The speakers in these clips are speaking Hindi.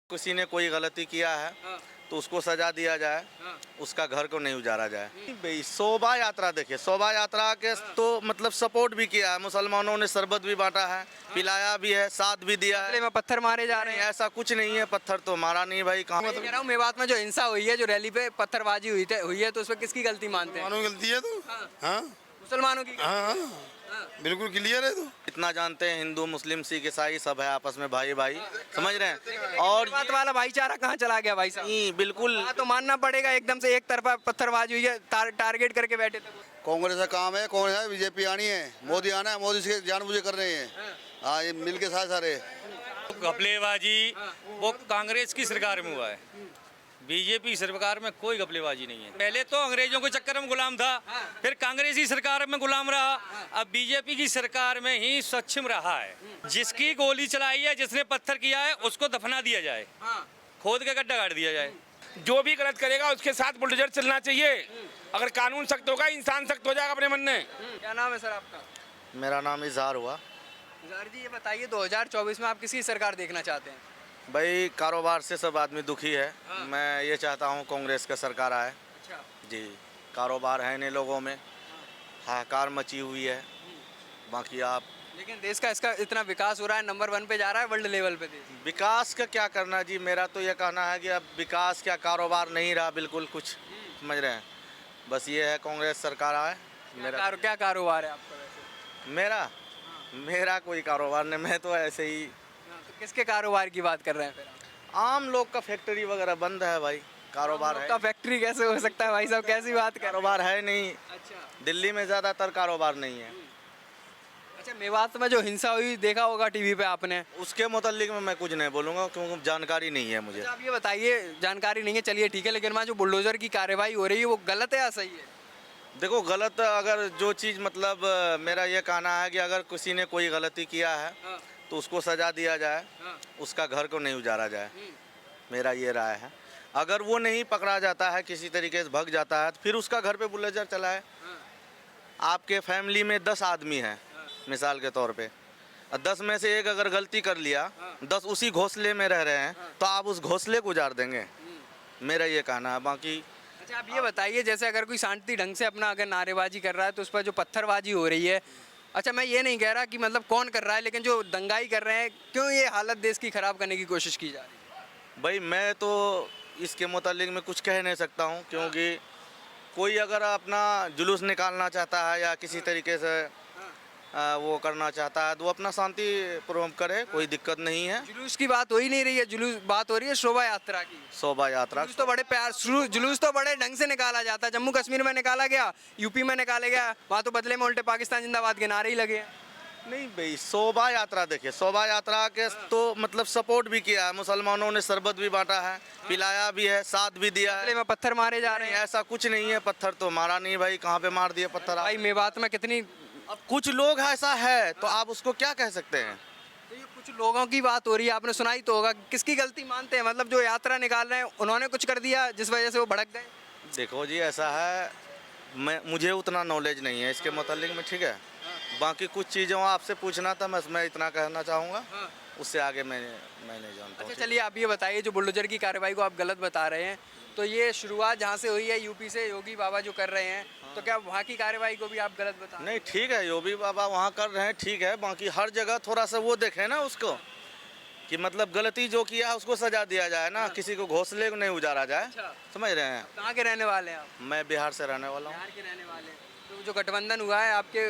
किसी ने कोई गलती किया है तो उसको सजा दिया जाए, उसका घर को नहीं उजाड़ा जाए। भाई शोभा यात्रा देखिए, शोभा यात्रा के तो मतलब सपोर्ट भी किया है, मुसलमानों ने शरबत भी बांटा है, पिलाया भी है, साथ भी दिया है। में पत्थर मारे जा रहे हैं। ऐसा कुछ नहीं है, पत्थर तो मारा नहीं भाई। कहाँ मैं कह रहा हूँ मेवात में जो हिंसा हुई है, जो रैली पे पत्थरबाजी हुई है तो उसमें किसकी गलती मानते हैं? मुसलमानों की गलती है तो हाँ मुसलमानों की। हाँ बिल्कुल क्लियर है तो। इतना जानते हैं, हिंदू मुस्लिम सिख ईसाई सब है आपस में भाई भाई, समझ रहे हैं। और बात वाला भाईचारा कहाँ चला गया भाई साहब? नहीं, बिल्कुल तो मानना पड़ेगा, एकदम से एक तरफा पत्थरबाजी हुई है, टारगेट करके बैठे थे। कांग्रेस का काम है, कौन है? बीजेपी आनी है, मोदी आना है, मोदी से जानबूझ कर रहे हैं। हाँ ये मिल के सारे घपलेबाजी वो कांग्रेस की सरकार में हुआ है, बीजेपी सरकार में कोई घपलेबाजी नहीं है। पहले तो अंग्रेजों के चक्कर में गुलाम था, फिर कांग्रेसी सरकार में गुलाम रहा, अब बीजेपी की सरकार में ही सक्षम रहा है। जिसकी गोली चलाई है, जिसने पत्थर किया है, उसको दफना दिया जाए, खोद के गड्ढा गाड़ दिया जाए। जो भी गलत करेगा उसके साथ बुलडोजर चलना चाहिए। अगर कानून सख्त होगा, इंसान सख्त हो जाएगा अपने मन में। क्या नाम है सर आपका? मेरा नाम इजहार हुआ। इजहार जी, ये बताइए 2024 में आप किसी सरकार देखना चाहते हैं? भाई कारोबार से सब आदमी दुखी है, मैं ये चाहता हूँ कांग्रेस का सरकार आए। अच्छा। जी, कारोबार है नहीं लोगों में, हाहाकार मची हुई है। बाकी आप लेकिन देश का इसका इतना विकास हो रहा है, नंबर 1 पे जा रहा है वर्ल्ड लेवल पे देश। विकास का क्या करना जी, मेरा तो ये कहना है कि अब विकास क्या, कारोबार नहीं रहा बिल्कुल कुछ, समझ रहे हैं। बस ये है कांग्रेस सरकार आए। क्या कारोबार है आपका वैसे? मेरा कोई कारोबार नहीं, मैं तो ऐसे ही। तो किसके कारोबार की बात कर रहे हैं फिर आप? आम लोग का फैक्ट्री वगैरह बंद है भाई, कारोबार है। का फैक्ट्री कैसे हो सकता है भाई साहब, कैसी बात कर रहे हैं? कारोबार है नहीं। अच्छा। दिल्ली में ज़्यादातर कारोबार नहीं है। अच्छा, मेवात में जो हिंसा हुई देखा होगा टीवी पे आपने। उसके मुतालिक में मैं कुछ नहीं बोलूँगा क्योंकि जानकारी नहीं है मुझे। अच्छा, आप ये बताइए, जानकारी नहीं है चलिए ठीक है, लेकिन वहाँ जो बुलडोजर की कार्रवाई हो रही है वो गलत है या सही है? देखो गलत, अगर जो चीज़ मतलब मेरा ये कहना है कि अगर किसी ने कोई गलती किया है तो उसको सजा दिया जाए, उसका घर को नहीं उजाड़ा जाए, मेरा ये राय है। अगर वो नहीं पकड़ा जाता है, किसी तरीके से भाग जाता है, तो फिर उसका घर पे बुलडोजर चलाए। आपके फैमिली में 10 आदमी हैं मिसाल के तौर पे, 10 में से एक अगर गलती कर लिया, 10 उसी घोंसले में रह रहे हैं, तो आप उस घोंसले को उजाड़ देंगे, मेरा ये कहना है। बाकी अच्छा, आप ये बताइए, जैसे अगर कोई शांति ढंग से अपना अगर नारेबाजी कर रहा है तो उस पर जो पत्थरबाजी हो रही है, अच्छा मैं ये नहीं कह रहा कि मतलब कौन कर रहा है, लेकिन जो दंगाई कर रहे हैं, क्यों ये हालत देश की ख़राब करने की कोशिश की जा रही है? भाई मैं तो इसके मुतालिक में कुछ कह नहीं सकता हूँ, क्योंकि कोई अगर अपना जुलूस निकालना चाहता है या किसी तरीके से वो करना चाहता है तो वो अपना शांति पूर्वक करे, कोई दिक्कत नहीं है। जुलूस की बात हो ही नहीं रही है, जुलूस बात हो रही है शोभा यात्रा की। शोभा यात्रा जुलूस तो बड़े प्यार, जुलूस तो बड़े ढंग से निकाला जाता है। जम्मू कश्मीर में निकाला गया, यूपी में निकाला गया, वहाँ तो बदले में उल्टे पाकिस्तान जिंदाबाद के नारे ही लगे हैं। नहीं भाई, शोभा यात्रा देखिए, शोभा यात्रा के तो मतलब सपोर्ट भी किया है, मुसलमानों ने शरबत भी बांटा है, पिलाया भी है, साथ भी दिया है। बदले में पत्थर मारे जा रहे हैं। ऐसा कुछ नहीं है, पत्थर तो मारा नहीं भाई, कहाँ पे मार दिया पत्थर? भाई मेवात में कितनी, अब कुछ लोग ऐसा है तो आप उसको क्या कह सकते हैं? तो ये कुछ लोगों की बात हो रही है, आपने सुनाई तो होगा। किसकी गलती मानते हैं, मतलब जो यात्रा निकाल रहे हैं उन्होंने कुछ कर दिया जिस वजह से वो भड़क गए? देखो जी, ऐसा है, मुझे उतना नॉलेज नहीं है इसके मुतालिक में, ठीक है। बाकी कुछ चीज़ों आपसे पूछना था, मैं इतना कहना चाहूँगा, उससे आगे मैं नहीं जानता हूँ। अच्छा चलिए, आप ये बताइए, जो बुलडोजर की कार्रवाई को आप गलत बता रहे हैं, तो ये शुरुआत जहाँ से हुई है यूपी से, योगी बाबा जो कर रहे हैं, तो क्या वहाँ की कार्रवाई को भी आप गलत बता रहे हैं? नहीं, ठीक है, योगी बाबा वहाँ कर रहे हैं, ठीक है। बाकी हर जगह थोड़ा सा वो देखें ना उसको, कि मतलब गलती जो किया है उसको सजा दिया जाए ना, किसी को घोंसले को नहीं उजाड़ा जाए। अच्छा। समझ रहे हैं? कहाँ के रहने वाले हैं आप? मैं बिहार से रहने वाला हूँ। बिहार के रहने वाले हैं। तो जो गठबंधन हुआ है आपके,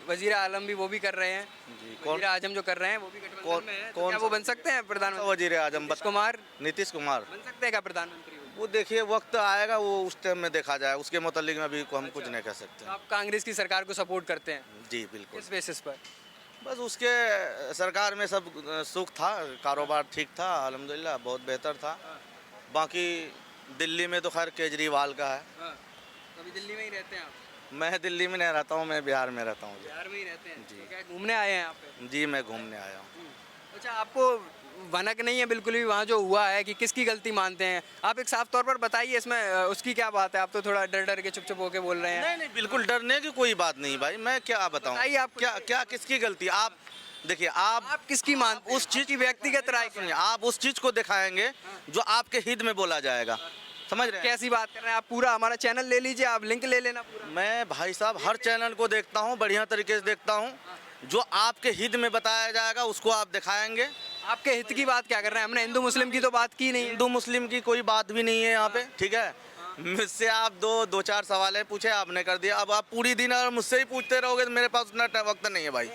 वजीर आलम भी वो भी कर रहे हैं जी, वजीर आजम जो कर रहे हैं वो भी गठबंधन में है, तो क्या वो बन सकते हैं प्रधानमंत्री? वजीर आजम नीतीश कुमार नीतीश कुमार बन सकते हैं क्या प्रधानमंत्री? वो देखिए वक्त आएगा, वो उस टाइम में देखा जाए, उसके मुतालिक में अभी हम कुछ नहीं कह सकते। तो आप कांग्रेस की सरकार को सपोर्ट करते हैं? जी बिल्कुल। किस बेसिस पर? बस उसके सरकार में सब सुख था, कारोबार ठीक था, अल्हम्दुलिल्लाह बहुत बेहतर था। बाकी दिल्ली में तो खैर केजरीवाल का है। तो अभी दिल्ली में ही रहते हैं आप? मैं दिल्ली में नहीं रहता हूँ, मैं बिहार में रहता हूँ। बिहार में ही रहते हैं जी। तो क्या घूमने आए हैं यहाँ पे? जी मैं घूमने आया हूँ। अच्छा, आपको भनक नहीं है बिल्कुल भी वहाँ जो हुआ है कि किसकी गलती मानते हैं? आप एक साफ तौर पर बताइए, इसमें उसकी क्या बात है? आप तो थोड़ा डर डर के चुप चुप होके बोल रहे हैं। नहीं नहीं, बिल्कुल डरने की कोई बात नहीं भाई, मैं क्या बताऊँ? बताइए आप, क्या क्या किसकी गलती? आप देखिए आप किसकी मानते उस चीज की व्यक्तिगत राय क्या है? सुनिए, आप उस चीज को दिखाएंगे जो आपके हित में बोला जाएगा, समझ रहे हैं? कैसी बात कर रहे हैं आप? पूरा हमारा चैनल ले लीजिए, आप लिंक ले लेना पूरा। मैं भाई साहब हर चैनल को देखता हूँ, बढ़िया तरीके से देखता हूँ, जो आपके हित में बताया जाएगा उसको आप दिखाएंगे। आपके हित की बात क्या कर रहे हैं? हमने हिंदू मुस्लिम की तो बात की नहीं है। हिंदू मुस्लिम की कोई बात भी नहीं है यहाँ पे, ठीक है? मुझसे आप दो चार सवाल पूछे, आपने कर दिया। अब आप पूरी दिन अगर मुझसे ही पूछते रहोगे तो मेरे पास उतना वक्त नहीं है भाई।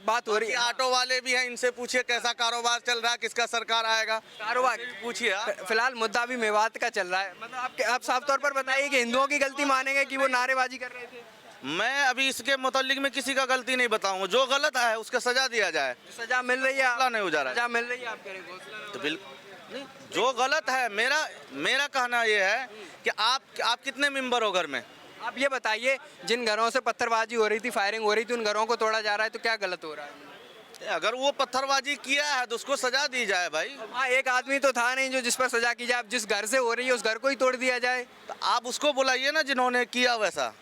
बात हो रही ये है ऑटो वाले भी हैं, इनसे पूछिए कैसा कारोबार चल रहा है, किसका सरकार आएगा, कारोबार। पूछिए आप। फिलहाल मुद्दा अभी मेवात का चल रहा है, मतलब आप साफ तौर पर बताइए कि हिंदुओं की गलती मानेंगे कि वो नारेबाजी कर रहे थे? मैं अभी इसके मुतालिक में किसी का गलती नहीं बताऊंगा, जो गलत है उसका सजा दिया जाए। सजा मिल रही है? हौसला नहीं हो जा रहा है। सजा मिल रही है, आप कह रहे हैं हौसला नहीं हो तो रहा है। बिल्कुल नहीं, जो गलत है, मेरा कहना ये है कि आप कितने मेंबर हो घर में? आप ये बताइए, जिन घरों से पत्थरबाजी हो रही थी, फायरिंग हो रही थी, उन घरों को तोड़ा जा रहा है, तो क्या गलत हो रहा है? अगर वो पत्थरबाजी किया है तो उसको सजा दी जाए भाई। हाँ, एक आदमी तो था नहीं जो जिस पर सजा की जाए। अब जिस घर से हो रही है उस घर को ही तोड़ दिया जाए। तो आप उसको बुलाइए ना जिन्होंने किया वैसा,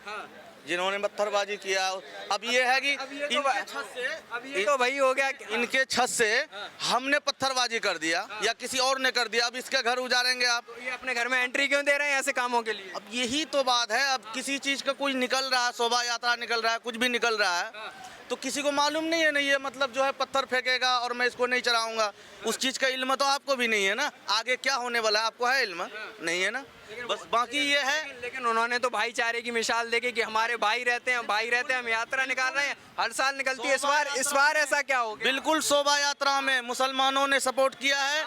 जिन्होंने पत्थरबाजी किया। अब ये है कि इनके छत से, अब ये तो वही हो गया कि इनके छत से हमने पत्थरबाजी कर दिया या किसी और ने कर दिया, अब इसके घर उजाड़ेंगे आप। तो ये अपने घर में एंट्री क्यों दे रहे हैं ऐसे कामों के लिए? अब यही तो बात है, अब किसी चीज का कुछ निकल रहा है, शोभा यात्रा निकल रहा है, कुछ भी निकल रहा है, तो किसी को मालूम नहीं है, नहीं है मतलब जो है पत्थर फेंकेगा और मैं इसको नहीं चढ़ाऊंगा, उस चीज का इल्म तो आपको भी नहीं है ना, आगे क्या होने वाला है आपको है इल्म? नहीं है ना। बस बाकी ये है, लेकिन उन्होंने तो भाईचारे की मिसाल देखी कि हमारे भाई रहते हैं, हम यात्रा निकाल रहे हैं, हर साल निकलती है। इस बार ऐसा क्या हो गया? बिल्कुल शोभा यात्रा में मुसलमानों ने सपोर्ट किया है,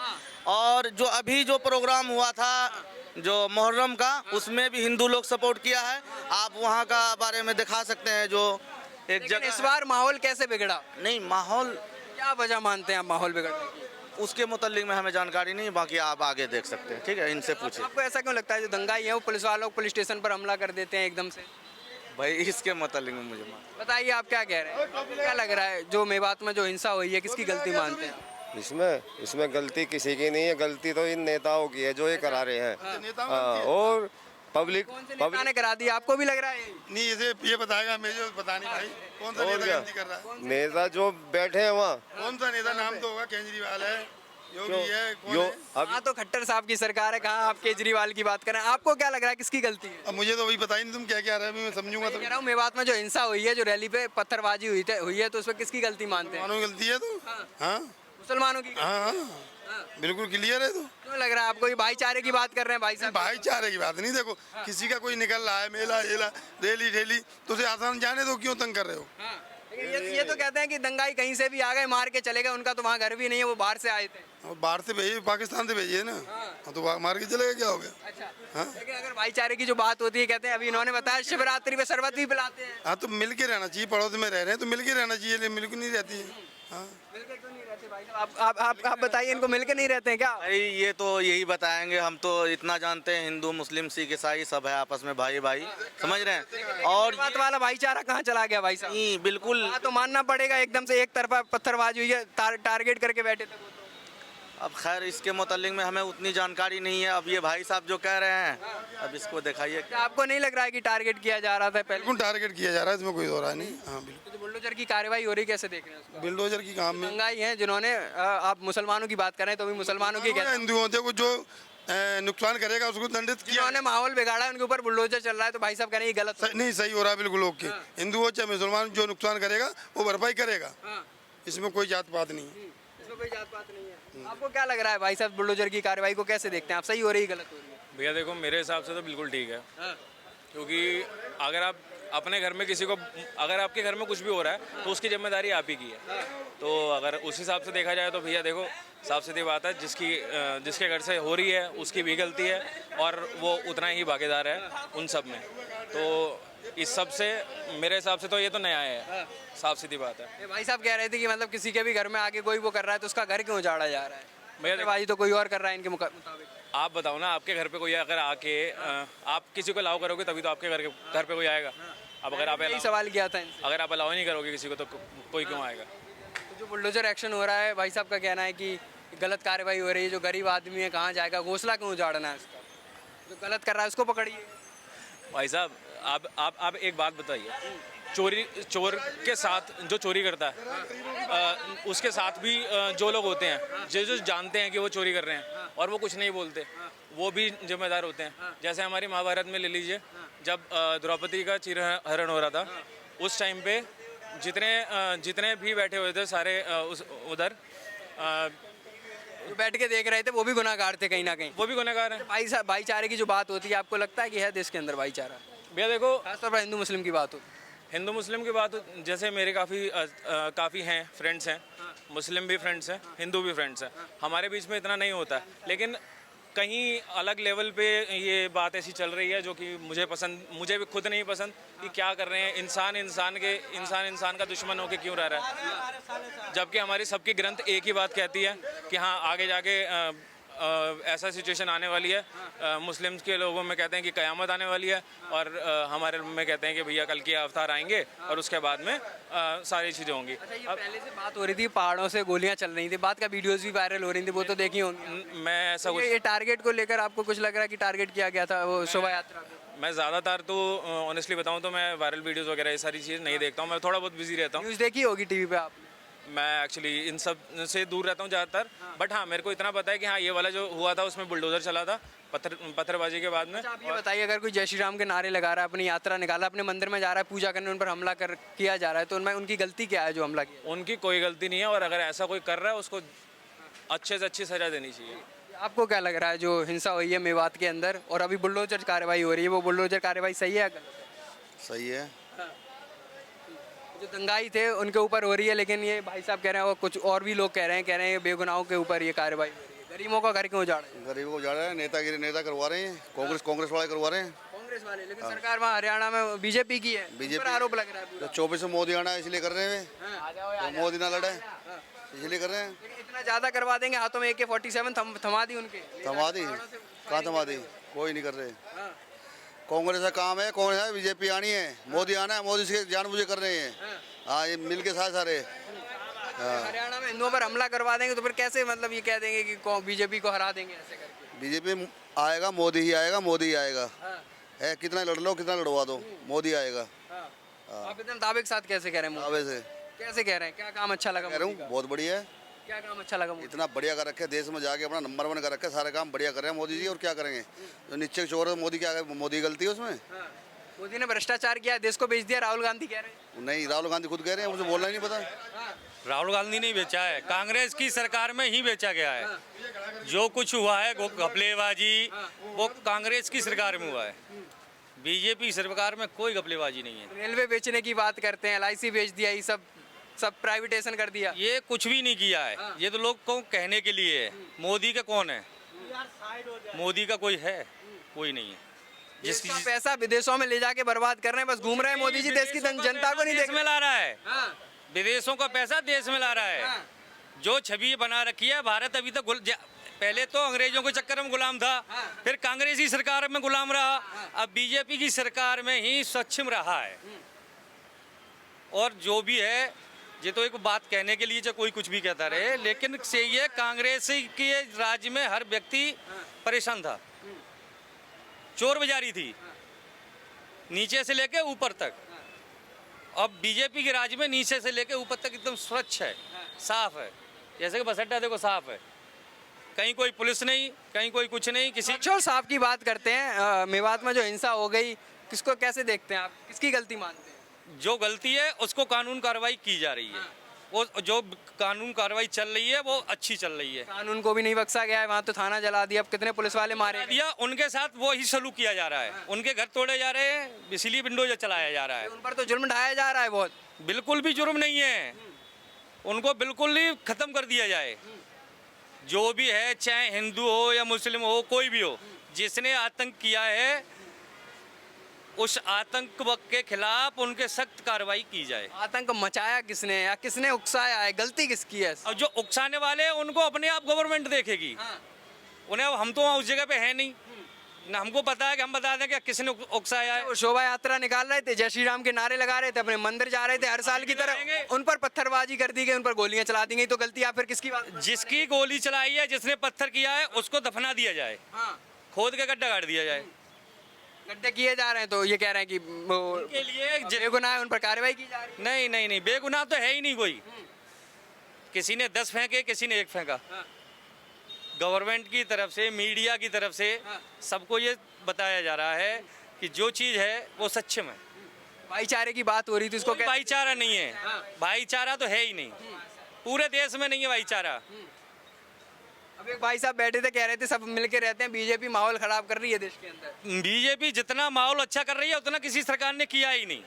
और जो अभी जो प्रोग्राम हुआ था जो मुहर्रम का, उसमें भी हिंदू लोग सपोर्ट किया है। आप वहाँ का बारे में दिखा सकते हैं, जो एक लेकिन जगह इस बार माहौल कैसे बिगड़ा? नहीं, माहौल क्या वजह मानते हैं आप माहौल बिगड़ने की? उसके मुतालिक में हमें जानकारी नहीं, बाकी आप आगे देख सकते हैं, ठीक है? इनसे पूछिए। आपको ऐसा क्यों लगता है जो दंगाई है वो पुलिस वालों को पुलिस स्टेशन पर हमला कर देते हैं एकदम से? भाई इसके मुतालिक में मुझे बताइए आप क्या कह रहे हैं? क्या लग रहा है जो मेवात में जो हिंसा हुई है, किसकी गलती मानते हैं? इसमें गलती किसी की नहीं है, गलती तो इन नेताओं की है जो ये करा रहे हैं। हाँ, और पब्लिक कौन से नेता ने करा दी, आपको भी लग रहा है? नहीं, ये बताएगा, मुझे पता नहीं भाई कौन सा और नेता क्या? गलती कर रहा है। नेता जो बैठे हैं वहाँ, कौन सा नेता, नाम तो होगा, केजरीवाल है, योगी है, कौन यो है? अब हाँ, तो खट्टर साहब की सरकार है, कहाँ आप केजरीवाल की बात कर रहे हैं? आपको क्या लग रहा है किसकी गलती है? अब मुझे तो वही पता ही नहीं, तुम क्या क्या रहे हो, अभी मैं समझूंगा मैं तो। कह रहा हूँ मेवात में जो हिंसा हुई है, जो रैली पे पत्थरबाजी हुई है, तो उसमें किसकी गलती मानते हैं? मानो गलती है तो। हाँ मुसलमानों की? हाँ हाँ, बिल्कुल क्लियर है तो। क्यों लग रहा है आपको? ये भाईचारे की बात कर रहे हैं भाई साहब। भाईचारे की बात नहीं, देखो किसी का कोई निकल रहा है, मेला येला रैली ठेली, तो उसे आसान जाने दो, क्यों तंग कर रहे हो? लेकिन ये तो कहते हैं कि दंगाई कहीं से भी आ गए, मार के चले गए, उनका तो वहाँ घर भी नहीं है, वो बाहर से आए थे। और बाहर से भेजिए, पाकिस्तान से भेजिए ना, हाँ, तो मार के चलेगा, क्या हो गया? अच्छा, हाँ? लेकिन अगर भाईचारे की जो बात होती है, कहते हैं अभी इन्होंने बताया शिवरात्रि पे शरबत भी पिलाते हैं। हाँ, तो मिल के रहना चाहिए, पड़ोस में रह रहे हैं तो मिल के रहना चाहिए, मिल के नहीं रहती है। हाँ, मिलके क्यों नहीं रहते भाई साहब? आप बताइए, इनको मिलके नहीं रहते हैं क्या? भाई ये तो यही बताएंगे, हम तो इतना जानते हैं, हिंदू मुस्लिम सिख ईसाई सब है आपस में भाई भाई, समझ रहे हैं? और बात वाला भाईचारा कहाँ चला गया भाई साहब? नहीं, बिल्कुल। हाँ, तो मानना पड़ेगा, एकदम से एक तरफा पत्थरबाजी हुई है, टारगेट करके बैठे थे वो तो। अब खैर इसके मुतालिक में हमें उतनी जानकारी नहीं है, अब ये भाई साहब जो कह रहे हैं, अब इसको दिखाइए। क्या आपको नहीं लग रहा है कि टारगेट किया जा रहा था पहले? बिल्कुल टारगेट किया जा रहा है, इसमें कोई दो राय नहीं। हाँ बिल्कुल, जो बुलडोजर की कार्रवाई हो रही, कैसे देख रहे हैं उसको? बिल्डोजर की काम में दंगाई हैं जिन्होंने, आप मुसलमानों की बात कर रहे हैं तो भी मुसलमानों की कहते हैं, हिंदुओं को जो नुकसान करेगा उसको दंडित किया। जिन्होंने माहौल बिगाड़ा है उनके ऊपर बुलडोजर चल रहा है, तो भाई साहब कह रहे हैं ये गलत है। नहीं, सही हो रहा है बिल्कुल। ओके, हिंदू हो चाहे मुसलमान, जो नुकसान करेगा वो भरपाई करेगा, हाँ, इसमें कोई जात पात नहीं है। इसमें कोई जात पात नहीं है। आपको क्या लग रहा है भाई साहब, बुलडोजर की कार्रवाई को कैसे देखते हैं आप? सही हो रही है, गलत हो रही है? भैया देखो, मेरे हिसाब से तो बिल्कुल ठीक है, हाँ, क्योंकि अगर आप अपने घर में किसी को, अगर आपके घर में कुछ भी हो रहा है तो उसकी जिम्मेदारी आप ही की है। तो अगर उस हिसाब से देखा जाए तो भैया देखो, साफ सीधी बात है, जिसके घर से हो रही है उसकी भी गलती है, और वो उतना ही भागीदार है उन सब में। तो इस सब से मेरे हिसाब से तो ये तो नया है, साफ सीधी बात है। ये भाई साहब कह रहे थे कि मतलब किसी के भी घर में आके कोई वो कर रहा है तो उसका घर क्यों उजाड़ा जा रहा है? भैया देखो, भाई तो कोई और कर रहा है इनके मुताबिक। आप बताओ ना, आपके घर पे कोई अगर आके आप किसी को अलाउ करोगे तभी तो आपके घर पे कोई आएगा। अब अगर आप यही सवाल किया था इनसे। अगर आप अलाउ नहीं करोगे किसी को तो कोई क्यों आएगा? तो जो बुलडोजर एक्शन हो रहा है, भाई साहब का कहना है कि गलत कार्रवाई हो रही है, जो गरीब आदमी है कहाँ जाएगा, घोंसला क्यों उजाड़ना है उसका? जो गलत कर रहा है उसको पकड़िए। भाई साहब, आप एक बात बताइए, चोर के साथ जो चोरी करता है उसके साथ भी जो लोग होते हैं जो जानते हैं कि वो चोरी कर रहे हैं और वो कुछ नहीं बोलते, वो भी जिम्मेदार होते हैं। जैसे हमारी महाभारत में ले लीजिए, जब द्रौपदी का चीरहरण हो रहा था, उस टाइम पे जितने भी बैठे हुए थे सारे उधर जो बैठ के देख रहे थे वो भी गुनाहगार थे कहीं ना कहीं। वो भी गुनहगार हैं। भाईचारे की जो बात होती है, आपको लगता है कि है देश के अंदर भाईचारा? भैया देखो, खासतौर पर हिंदू मुस्लिम की बात हो, हिंदू मुस्लिम की बात जैसे मेरे काफ़ी हैं फ्रेंड्स हैं, मुस्लिम भी फ्रेंड्स हैं, हिंदू भी फ्रेंड्स हैं। हमारे बीच में इतना नहीं होता, लेकिन कहीं अलग लेवल पे ये बात ऐसी चल रही है जो कि मुझे भी खुद नहीं पसंद कि क्या कर रहे हैं। इंसान का दुश्मन होकर क्यों रह रहा है, जबकि हमारी सबकी ग्रंथ एक ही बात कहती है कि हाँ आगे जाके ऐसा सिचुएशन आने वाली है। मुस्लिम्स के लोगों में कहते हैं कि क़यामत आने वाली है, और हमारे में कहते हैं कि भैया कल के अवतार आएंगे और उसके बाद में सारी चीज़ें होंगी। अच्छा, ये पहले से बात हो रही थी, पहाड़ों से गोलियां चल रही थी, बात का वीडियोस भी वायरल हो रही थी, वो तो देखी होंगी। मैं ऐसा कुछ ये टारगेट को लेकर आपको कुछ लग रहा है कि टारगेट किया गया था वो शोभा यात्रा को? मैं ज़्यादातर तो ऑनेस्टली बताऊं तो मैं वायरल वीडियोस वगैरह ये सारी चीज़ नहीं देखता हूं। मैं थोड़ा बहुत बिजी रहता हूं। न्यूज़ देखी होगी टीवी पे आपने? मैं एक्चुअली इन सब से दूर रहता हूं ज़्यादातर, बट हाँ मेरे को इतना पता है कि हाँ ये वाला जो हुआ था उसमें बुलडोज़र चला था पत्थरबाजी के बाद में। अच्छा, आप ये बताइए, अगर कोई जय श्री राम के नारे लगा रहा है, अपनी यात्रा निकाला, अपने मंदिर में जा रहा है, पूजा करने, उन पर हमला किया जा रहा है, तो उनमें उनकी गलती क्या है जो हमला किया? उनकी कोई गलती नहीं है, और अगर ऐसा कोई कर रहा है उसको अच्छे से अच्छी सज़ा देनी चाहिए। आपको क्या लग रहा है जो हिंसा हुई है मेवात के अंदर और अभी बुलडोजर कार्रवाई हो रही है, वो बुलडोजर कार्रवाई सही है? सही है। जो दंगाई थे उनके ऊपर हो रही है, लेकिन ये भाई साहब कह रहे हैं और कुछ और भी लोग कह रहे हैं बेगुनाहों के ऊपर ये कार्रवाई हो रही है। गरीबों का घर क्यों उजाड़ा है? गरीबों को उजाड़ा है, नेता करवा रहे हैं, कांग्रेस वाले करवा रहे हैं। कांग्रेस वाले, लेकिन सरकार वहाँ हरियाणा में बीजेपी की है, बीजेपी पर आरोप लग रहा है पूरा। 24 में मोदी आना है इसलिए कर रहे हैं, तो मोदी ना लड़े इसलिए कर रहे हैं। लेकिन इतना ज्यादा करवा देंगे, हाथों में AK-47 थमा दी उनके। थमा दी? कहाँ थमा दी? कोई नहीं कर रहे। कांग्रेस का काम है, कौन है? बीजेपी आनी है, मोदी आना है, मोदी से जानबूझ कर रहे हैं। हाँ, ये मिल के सारे हरियाणा में हिंदुओं पर हमला करवा देंगे तो फिर कैसे, मतलब ये कह देंगे कि बीजेपी को हरा देंगे ऐसे करके? बीजेपी आएगा, मोदी ही आएगा, मोदी ही आएगा। है, कितना लड़ लो, कितना लड़वा दो, मोदी आएगा। आप एकदम दावे के साथ कैसे कह रहे हैं? दावे से कैसे कह रहे हैं? क्या काम अच्छा लगा? कह रहा हूँ, बहुत बढ़िया है। क्या काम अच्छा लगा? इतना बढ़िया कर रखे, देश में जाके अपना नंबर 1 कर रखे, सारे काम बढ़िया कर रहे हैं मोदी जी। और क्या करेंगे? जो नीचे चोर है मोदी, क्या मोदी की गलती है उसमें? मोदी ने भ्रष्टाचार किया, देश को बेच दिया, राहुल गांधी कह रहे हैं। नहीं, राहुल गांधी खुद कह रहे हैं, मुझे बोलना ही नहीं पता। राहुल गांधी नहीं बेचा है, कांग्रेस की सरकार में ही बेचा गया है। जो कुछ हुआ है वो घपलेबाजी वो कांग्रेस की सरकार में हुआ है। बीजेपी सरकार में कोई घपलेबाजी नहीं है। रेलवे बेचने की बात करते हैं, LIC बेच दिया, ये सब प्राइवेटाइजेशन कर दिया। ये कुछ भी नहीं किया है, ये तो लोग को कहने के लिए है। मोदी का कौन है? मोदी का कोई है? कोई नहीं है। जिसका पैसा विदेशों में ले जाके बर्बाद कर रहे हैं, बस घूम रहे हैं मोदी जी, देश की जनता को नहीं देख में ला रहा है। विदेशों का पैसा देश में ला रहा है। जो छवि बना रखी है भारत अभी तक पहले तो अंग्रेजों के चक्कर में गुलाम था, फिर कांग्रेसी सरकार में गुलाम रहा, अब बीजेपी की सरकार में ही सक्षम रहा है। और जो भी है, ये तो एक बात कहने के लिए जो कोई कुछ भी कहता रहे, लेकिन से ये कांग्रेस के राज्य में हर व्यक्ति परेशान था, चोर बाजारी थी नीचे से लेके ऊपर तक। अब बीजेपी के राज्य में नीचे से लेके ऊपर तक एकदम स्वच्छ है, साफ है। जैसे कि बस अड्डा देखो साफ है, कहीं कोई पुलिस नहीं, कहीं कोई कुछ नहीं। किसी स्वच्छ और साफ की बात करते हैं, मेवात में जो हिंसा हो गई, किसको कैसे देखते हैं आप, किसकी गलती मानते हैं? जो गलती है उसको कानून कार्रवाई की जा रही है। वो जो कानून कार्रवाई चल रही है वो अच्छी चल रही है। कानून को भी नहीं बख्शा गया है, वहाँ तो थाना जला दिया, अब कितने पुलिस वाले मारे गए। या उनके साथ वो ही सलूक किया जा रहा है, उनके घर तोड़े जा रहे हैं, इसीलिए विंडोज चलाया जा रहा है। उन पर तो जुल्म ढाया जा रहा है बहुत। बिल्कुल भी जुर्म नहीं है, उनको बिल्कुल ही खत्म कर दिया जाए। जो भी है, चाहे हिंदू हो या मुस्लिम हो, कोई भी हो, जिसने आतंक किया है उस आतंक के खिलाफ उनके सख्त कार्रवाई की जाए। आतंक मचाया किसने या किसने उकसाया है, गलती किसकी है? अब जो उकसाने वाले हैं उनको अपने आप गवर्नमेंट देखेगी। उन्हें, अब हम तो उस जगह पे है नहीं ना, हमको पता है कि हम बता दें कि किसने उकसाया है। वो शोभा यात्रा निकाल रहे थे, जय श्री राम के नारे लगा रहे थे, अपने मंदिर जा रहे थे हर साल की तरह, उन पर पत्थरबाजी कर दी गई, उन पर गोलियां चला दी गई, तो गलती आप फिर किसकी बात? जिसकी गोली चलाई है, जिसने पत्थर किया है, उसको दफना दिया जाए, खोद के गड्ढा गाड़ दिया जाए। गड्ढे किए जा रहे हैं तो ये कह रहे हैं कि वो के लिए बेगुनाह है, उन पर कार्रवाई की जा रही है। नहीं नहीं नहीं, बेगुनाह तो है ही नहीं कोई। किसी ने 10 फेंके, किसी ने 1 फेंका। गवर्नमेंट की तरफ से, मीडिया की तरफ से सबको ये बताया जा रहा है कि जो चीज़ है वो सच्चे में। भाईचारे की बात हो रही थी, उसको कोई भाईचारा नहीं है, भाईचारा तो है ही नहीं, पूरे देश में नहीं है भाईचारा। अब एक भाई साहब बैठे थे, कह रहे थे सब मिलके रहते हैं, बीजेपी माहौल खराब कर रही है देश के अंदर। बीजेपी जितना माहौल अच्छा कर रही है उतना किसी सरकार ने किया ही नहीं।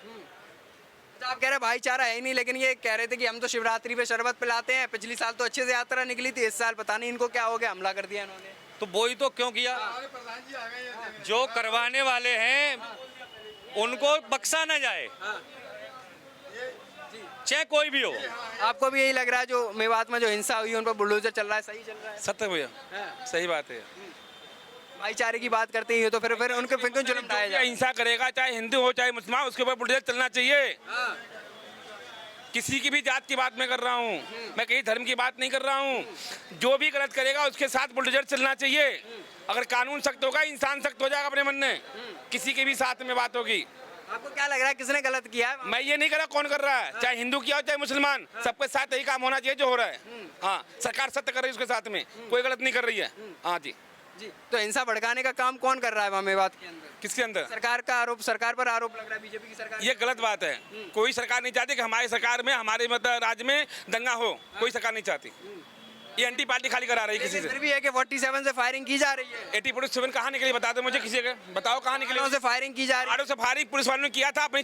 तो आप कह रहे हैं भाईचारा है ही नहीं, लेकिन ये कह रहे थे कि हम तो शिवरात्रि पे शरबत पिलाते हैं, पिछली साल तो अच्छे से यात्रा निकली थी, इस साल पता नहीं इनको क्या हो गया, हमला कर दिया इन्होंने। तो वही तो क्यों किया, जो करवाने वाले हैं उनको बख्शा ना जाए, चाहे कोई भी हो। आपको भी यही लग रहा है जो मेवात में जो हिंसा हुई उन पर बुलडोजर चल रहा है, सही चल रहा है? सत्य भैया, सही बात है। भाईचारे की बात करते ही हो तो फिर उनके फिर क्यों जुल्म ढाया जाए? हिंसा करेगा, चाहे हिंदू हो चाहे मुसलमान, उसके ऊपर बुलडोजर चलना चाहिए। किसी की भी जात की बात मैं कर रहा हूँ, मैं कहीं धर्म की बात नहीं कर रहा हूँ। जो भी गलत करेगा उसके साथ बुलडोजर चलना चाहिए। अगर कानून सख्त होगा, इंसान सख्त हो जाएगा अपने मन में। किसी के भी साथ में बात होगी। आपको क्या लग रहा है किसने गलत किया है? मैं ये नहीं कर रहा कौन कर रहा है, चाहे हिंदू किया हो चाहे मुसलमान, सबके साथ यही काम होना चाहिए जो हो रहा है। हाँ, सरकार सत्य कर रही है उसके साथ में, कोई गलत नहीं कर रही है। हाँ जी जी, तो हिंसा भड़काने का काम कौन कर रहा है वहाँ मेवात के अंदर? किसके अंदर? सरकार का आरोप, सरकार पर आरोप लग रहा है, बीजेपी की सरकार। ये गलत बात है। कोई सरकार नहीं चाहती कि हमारी सरकार में, हमारे मतलब राज्य में दंगा हो। कोई सरकार नहीं चाहती। ये एंटी पार्टी खाली करा रही है किसी लेकिन से। फिर भी है कि 47 से फायरिंग की जा रही है। 8047 कहाँ निकली बता दो मुझे, किसी का बताओ कहाँ निकली। से फायरिंग की जा रही है। आड़ों से फायरिंग पुलिस वालों ने किया था अपनी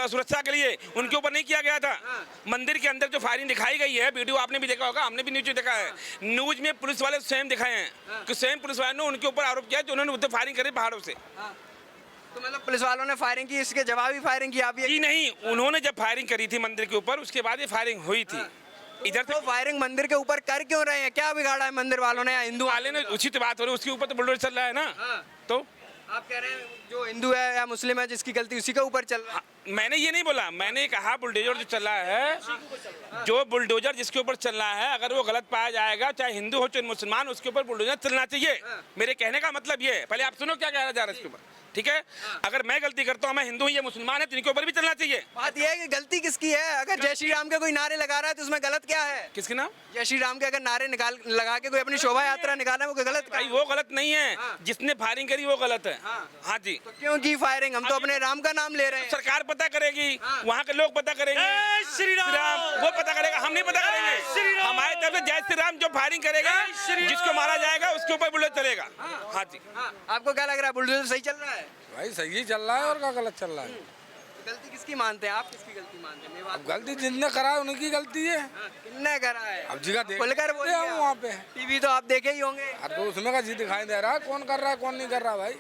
सुरक्षा के लिए, उनके ऊपर नहीं किया गया था। मंदिर के अंदर जो फायरिंग दिखाई गई है, वीडियो आपने भी देखा होगा, हमने भी न्यूज देखा है। न्यूज में पुलिस वाले स्वयं दिखाए हैं कि स्वयं पुलिस वालों ने उनके ऊपर आरोप किया जो उन्होंने उधर फायरिंग करी पहाड़ों से। तो मतलब पुलिस वालों ने फायरिंग की, इसके जवाब ही फायरिंग की। आप ये जी नहीं, उन्होंने जब फायरिंग करी थी मंदिर के ऊपर, उसके बाद ये फायरिंग हुई थी। इधर तो फायरिंग मंदिर के ऊपर कर क्यों रहे हैं? क्या बिगाड़ा है मंदिर वालों ने या हिंदू वाले ने? उचित बात हो रही है, उसके ऊपर तो बुलडोजर चल रहा है ना। तो आप कह रहे हैं जो हिंदू है या मुस्लिम है जिसकी गलती उसी के ऊपर चल रहा है। मैंने ये नहीं बोला, मैंने कहा बुलडोजर जो चल रहा है, जो बुलडोजर जिसके ऊपर चल रहा है, अगर वो गलत पाया जाएगा, चाहे हिंदू हो चाहे मुसलमान, उसके ऊपर बुलडोजर चलना चाहिए। मेरे कहने का मतलब ये है। पहले आप सुनो क्या कहा जा रहा है इसके ऊपर, ठीक है? अगर मैं गलती करता हूँ, मैं हिंदू हूँ या मुसलमान है, तो इनके ऊपर भी चलना चाहिए। बात यह है कि गलती किसकी है? अगर जय श्री राम के कोई नारे लगा रहा है तो उसमें गलत क्या है? किसके नाम? जय श्री राम के अगर नारे लगा के कोई अपनी शोभा यात्रा निकाला है, वो गलत भाई वो गलत नहीं है, जिसने फायरिंग करी वो गलत है। हाँ जी। तो क्यों की फायरिंग? हम तो अपने राम का नाम ले रहे हैं। सरकार पता करेगी, वहाँ के लोग पता करेंगे, श्री राम वो पता करेगा, हम नहीं पता करेंगे। हमारे तरफ से जय श्री राम जो फायरिंग करेगा, जिसको मारा जाएगा उसके ऊपर बुलडोजर चलेगा। हाँ जी। आपको क्या लग रहा है, बुलडोजर सही चल रहा है? भाई सही चल रहा है और क्या गलत चल रहा है? तो गलती किसकी मानते हैं आप? किसकी गलती मानते हैं? अब गलती जिसने करा है उनकी गलती है। किसने करा है? अब जी का देख खुलकर रहे बोलिए हैं आप। वहाँ पे। टीवी तो आप देखे ही होंगे। अब तो उसमें का जी दिखाई दे रहा है, कौन कर रहा है कौन नहीं कर रहा भाई।